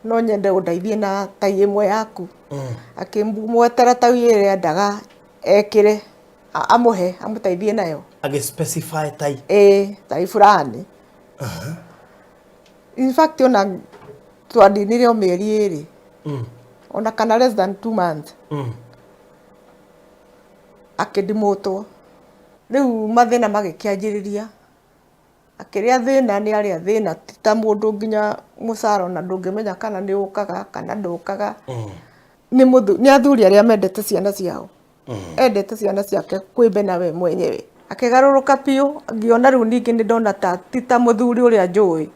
no nyende undeithie na tai imwe yaku akimwetera tai ire endaga ekire amuhe amuteithie nayo specify tai tai fulani in fact ona twandinire o mieri iri ona kana less than 2 months akidimotwo riu mathina magikianjiriria akiria thina ni aria thina ta mundu nginya musaro na ndungimenya kana ni ukaga kana ndukaga ni athuri aria mendete ciana ciao endete ciana ciake kwimbe nawe mwenyewe akigaruruka piu ngiona riu ningi ni ndona ta tita muthuri uria njui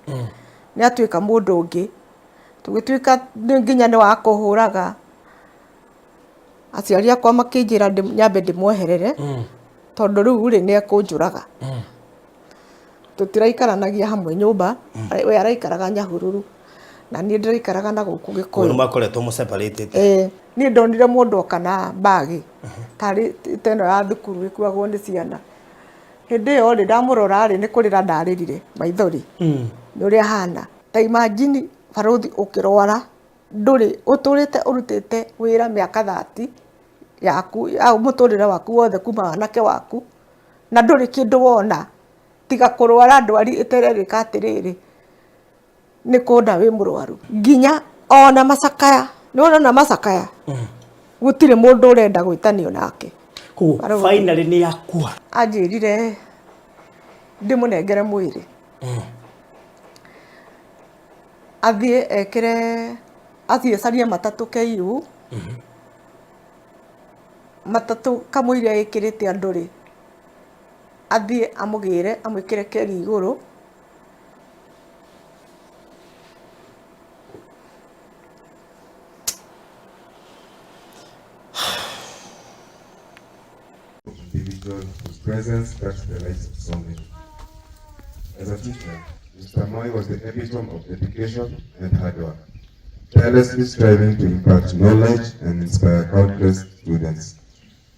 ni atuika mundu ungi tugituika nginya ni wa kuhuraga aciari akwa makinjira nyambe ndimweherere tondu riu ri ni ekunjuraga tutiraikaranagia hamwe nyumba we araikaraga Nyahururu na ni ndiraikaraga na guku Gikuyu no makoretwo mu separated ni ndonire mundu okana bagi tari teno ya thukuru ikuagwo ni ciana hindi yo ri ndamurora ri ni kurira ndaririre maithori ni uria hana ta imagine baruthi ukirwara nduri uturite urutite wira miaka 30 yaku au muturire waku wothe kuma wanake waku na nduri kindu wona tiga kurwara ndwari itererika atiriri ni kunda wi murwaru nginya ona macakaya ni ona macakaya gutire mundu urenda gwitanio nake finally ni yakua anjirire ndimunengere mwiri athie ekire athie caria matatu KU matatu kamwire ekirite anduri athie amugire amwikire keri iguru individual whose presence touched the lives of so many. As a teacher, Mr. Moi was the epitome of dedication and hard work, tirelessly striving to impart knowledge and inspire countless students.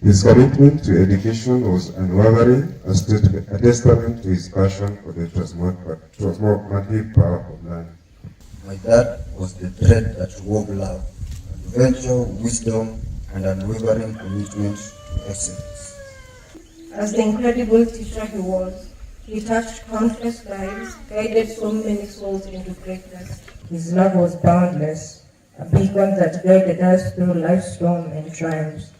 His commitment to education was unwavering, a testament to his passion for the transformative power of learning. My dad was the thread that wove love, adventure, wisdom, and unwavering commitment to excellence. As the incredible teacher he was, he touched countless lives, guided so many souls into greatness. His love was boundless, a beacon that guided us through life's storm and triumphs.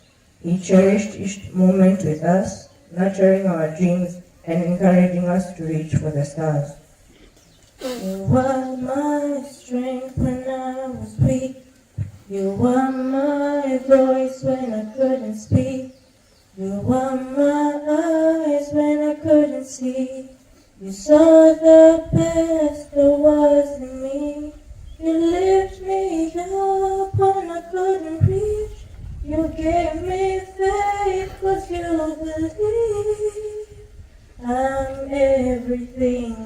He cherished each moment with us, nurturing our dreams and encouraging us to reach for the stars. You were my strength when I was weak. You were my voice when I couldn't speak. You were my eyes when I couldn't see. You saw the best there was in me. You lifted me up when I couldn't reach. You gave me faith 'cause you believe I'm everything